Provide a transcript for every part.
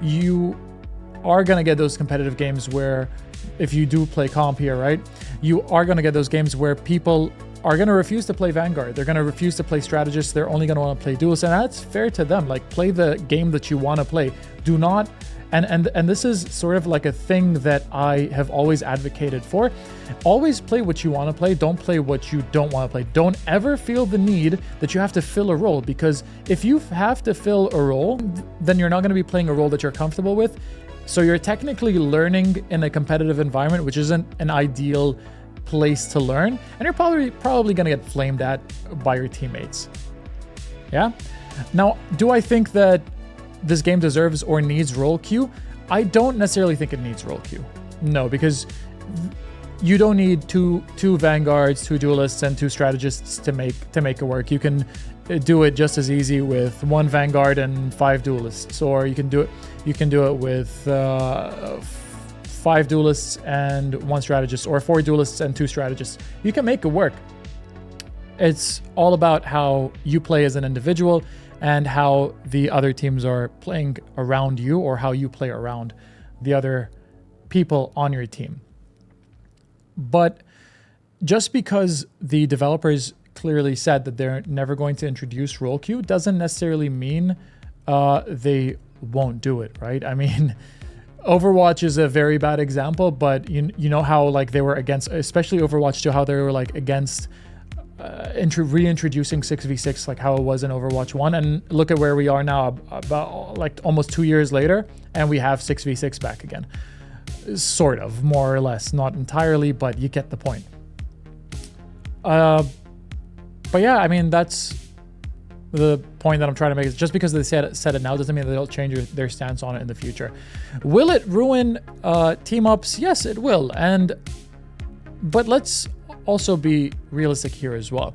you are going to get those competitive games where, if you do play comp here, right, you are going to get those games where people are going to refuse to play Vanguard. They're going to refuse to play Strategist. They're only going to want to play Duelist, and that's fair to them. Like, play the game that you want to play. Do not, and this is sort of like a thing that I have always advocated for. Always play what you want to play. Don't play what you don't want to play. Don't ever feel the need that you have to fill a role, because if you have to fill a role, then you're not going to be playing a role that you're comfortable with. So you're technically learning in a competitive environment, which isn't an ideal place to learn, and you're probably going to get flamed at by your teammates. Yeah. Now, do I think that this game deserves or needs role queue? I don't necessarily think it needs role queue. No, because you don't need two Vanguards, 2 Duelists, and 2 Strategists to make it work. You can do it just as easy with 1 Vanguard and 5 Duelists, or you can do it with 5 Duelists and 1 Strategist, or 4 Duelists and 2 Strategists. You can make it work. It's all about how you play as an individual and how the other teams are playing around you, or how you play around the other people on your team. But just because the developers clearly said that they're never going to introduce role queue doesn't necessarily mean they won't do it, right? I mean, Overwatch is a very bad example, but you know how like they were against, especially Overwatch 2, how they were like against reintroducing 6v6, like how it was in Overwatch 1, and look at where we are now, about like almost 2 years later, and we have 6v6 back again. Sort of, more or less, not entirely, but you get the point. But yeah, I mean, that's the point that I'm trying to make. Is just because they said it now doesn't mean that they'll change their stance on it in the future. Will it ruin team ups? Yes, it will. But let's also be realistic here as well.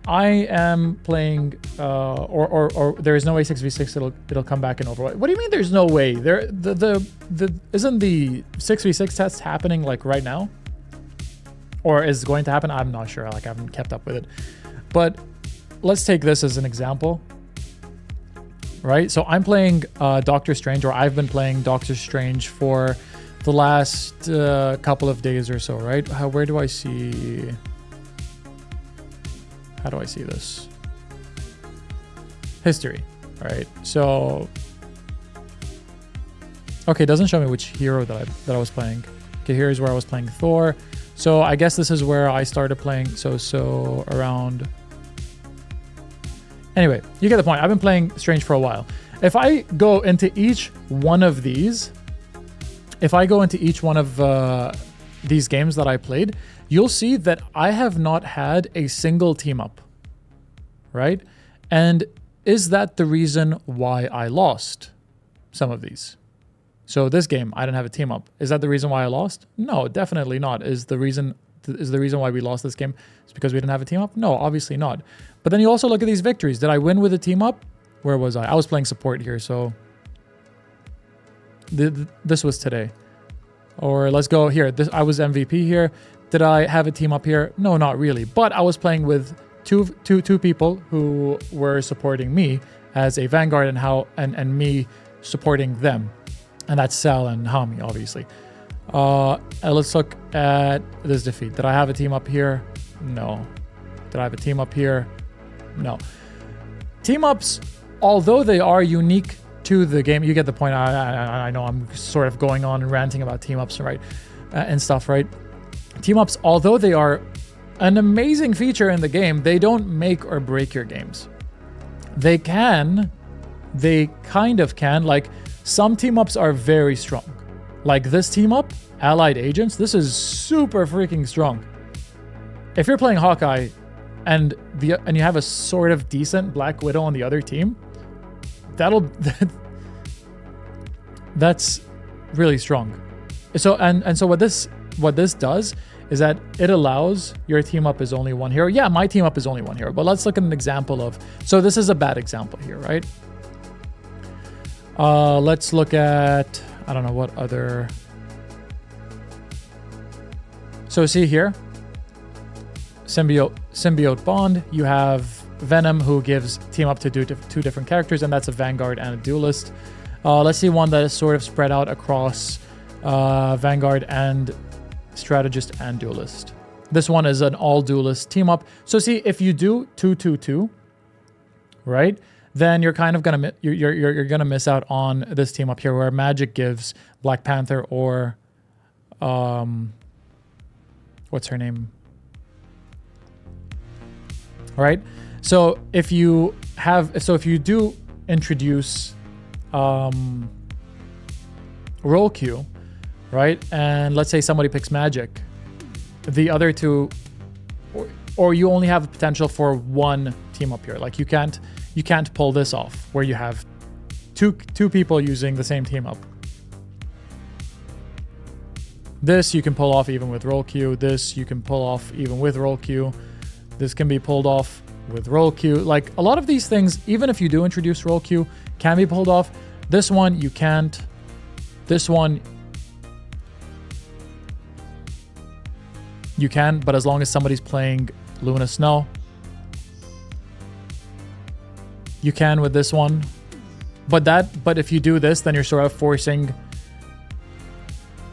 I am playing, or there is no way 6v6 it'll come back in Overwatch. What do you mean there's no way? Isn't the 6v6 test happening like right now? Or is going to happen? I'm not sure. Like, I haven't kept up with it. But let's take this as an example, right? So I'm playing Doctor Strange, or I've been playing Doctor Strange for the last couple of days or so, right? Where do I see... How do I see this? History, right? So... Okay, it doesn't show me which hero that I was playing. Okay, here's where I was playing Thor. So I guess this is where I started playing, so around... Anyway, you get the point. I've been playing Strange for a while. If I go into each one of these, these games that I played, you'll see that I have not had a single team up, right? And is that the reason why I lost some of these? So this game, I didn't have a team up. Is that the reason why I lost? No, definitely not. Is the reason why we lost this game is because we didn't have a team up? No, obviously not. But then you also look at these victories. Did I win with a team up? Where was I? I was playing support here, so this was today. Or let's go here. I was MVP here. Did I have a team up here? No, not really. But I was playing with two people who were supporting me as a Vanguard, and me supporting them. And that's Sal and Hami, obviously. Let's look at this defeat. Did I have a team up here? No. Did I have a team up here? No. Team ups, although they are unique to the game, you get the point. I know I'm sort of going on and ranting about team ups, right? And stuff, right? Team ups, although they are an amazing feature in the game, they don't make or break your games. They kind of can. Like, some team ups are very strong. Like this team up, Allied Agents, this is super freaking strong. If you're playing Hawkeye and you have a sort of decent Black Widow on the other team, that's really strong. So so what this does is that it allows your team up is only one hero. Yeah, my team up is only one hero, but let's look at an example of, so this is a bad example here, right? Let's look at, I don't know what other. So see here, symbiote bond. You have Venom, who gives team up to two different characters, and that's a Vanguard and a Duelist. Let's see one that is sort of spread out across Vanguard and Strategist and Duelist. This one is an all Duelist team up. So see, if you do 2-2-2, right, then you're kind of gonna you're gonna miss out on this team up here, where Magic gives Black Panther or what's her name? All right. So if you do introduce role queue, right, and let's say somebody picks Magic, the other two, or you only have the potential for one team up here. Like you can't pull this off where you have two people using the same team up. This you can pull off even with role queue. This you can pull off even with role queue. This can be pulled off with role queue. Like a lot of these things, even if you do introduce role queue, can be pulled off. This one you can't. This one you can, but as long as somebody's playing Luna Snow, you can with this one. But if you do this, then you're sort of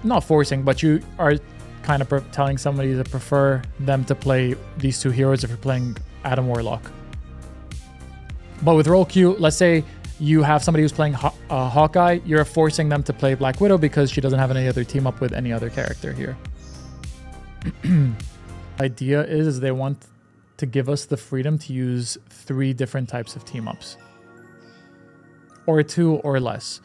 not forcing, but you are kind of telling somebody to prefer them to play these two heroes if you're playing Adam Warlock. But with role queue, let's say you have somebody who's playing Hawkeye, you're forcing them to play Black Widow because she doesn't have any other team up with any other character here. Idea is they want to give us the freedom to use 3 different types of team ups, or 2 or less.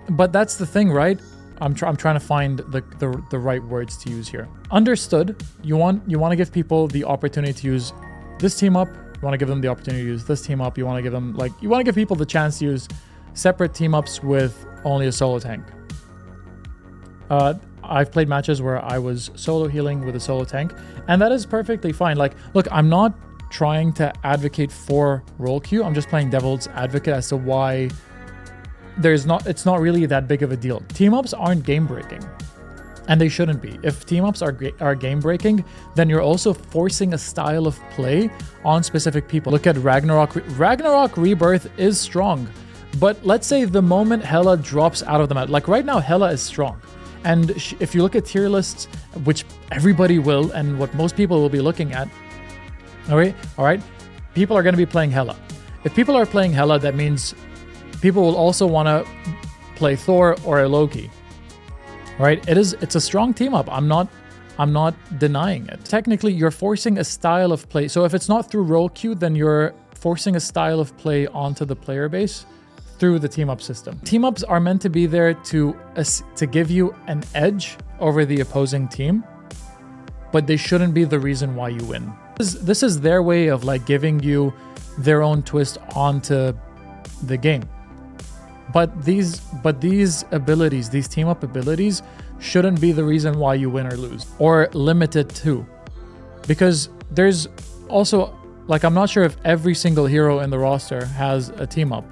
But that's the thing, right? I'm trying to find the right words to use here. Understood. You want to give people the opportunity to use this team up. You want to give them the opportunity to use this team up. You want to give them you want to give people the chance to use separate team ups with only a solo tank. I've played matches where I was solo healing with a solo tank, and that is perfectly fine. Like, look, I'm not trying to advocate for role queue. I'm just playing devil's advocate as to why it's not really that big of a deal. Team ups aren't game breaking, and they shouldn't be. If team ups are game breaking, then you're also forcing a style of play on specific people. Look at Ragnarok. Ragnarok Rebirth is strong, but let's say the moment Hela drops out of the map, like right now, Hela is strong. And if you look at tier lists, which everybody will, and what most people will be looking at, all right, people are going to be playing Hela. If people are playing Hela, that means people will also want to play Thor or a Loki, right? It's a strong team up. I'm not denying it. Technically, you're forcing a style of play. So if it's not through role queue, then you're forcing a style of play onto the player base through the team up system. Team ups are meant to be there to give you an edge over the opposing team, but they shouldn't be the reason why you win. This is their way of like giving you their own twist onto the game. But these abilities, these team up abilities, shouldn't be the reason why you win or lose, or limited to. Because there's also, like, I'm not sure if every single hero in the roster has a team up.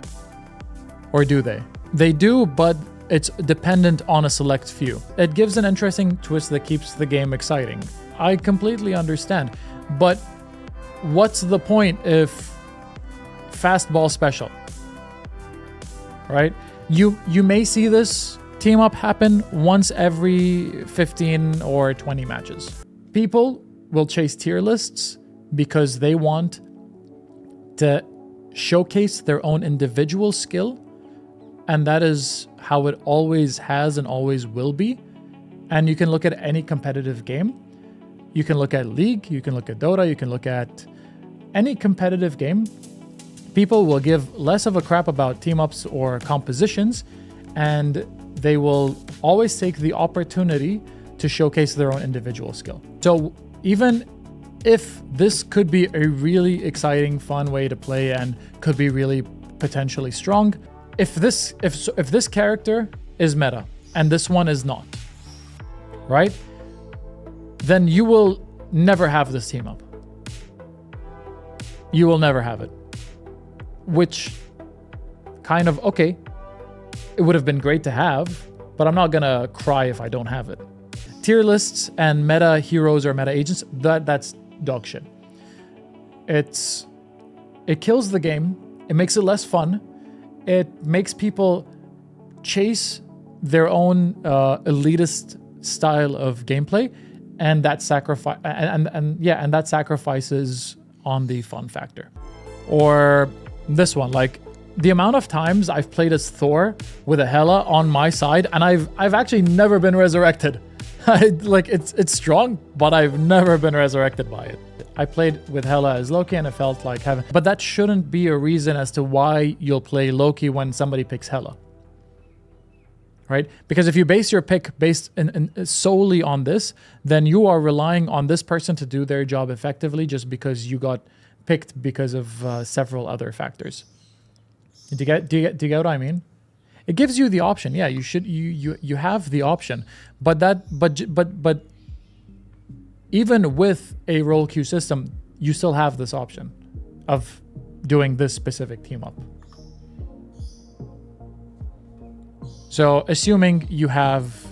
Or do they? They do, but it's dependent on a select few. It gives an interesting twist that keeps the game exciting. I completely understand. But what's the point if fastball special? Right? You may see this team up happen once every 15 or 20 matches. People will chase tier lists because they want to showcase their own individual skill, and that is how it always has and always will be. And you can look at any competitive game. You can look at League, you can look at Dota, you can look at any competitive game. People will give less of a crap about team ups or compositions, and they will always take the opportunity to showcase their own individual skill. So even if this could be a really exciting, fun way to play and could be really potentially strong, if this character is meta and this one is not, right? Then you will never have this team up. You will never have it. Which kind of, okay, it would have been great to have, but I'm not gonna cry if I don't have it. Tier lists and meta heroes or meta agents, that's dog shit. It kills the game. It makes it less fun. it makes people chase their own elitist style of gameplay, and that sacrifices on the fun factor. Or this one, like the amount of times I've played as Thor with a Hela on my side, and I've actually never been resurrected. Like it's strong, but I've never been resurrected by it. I played with Hela as Loki and it felt like heaven. But that shouldn't be a reason as to why you'll play Loki when somebody picks Hela. Right? Because if you base your pick based solely on this, then you are relying on this person to do their job effectively just because you got picked because of several other factors. Do you get what I mean? It gives you the option. Yeah, you have the option. But even with a role queue system, you still have this option of doing this specific team up. So assuming you have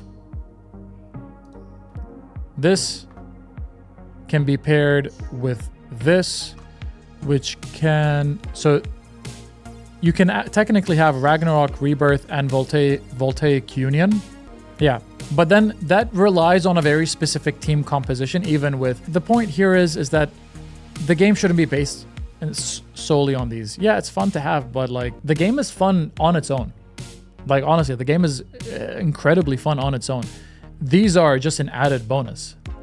this can be paired with this, which can, so you can technically have Ragnarok, Rebirth, and Voltaic Union. Yeah, but then that relies on a very specific team composition, even with, the point here is that the game shouldn't be based solely on these. Yeah, it's fun to have, but like the game is fun on its own. Like honestly, the game is incredibly fun on its own. These are just an added bonus.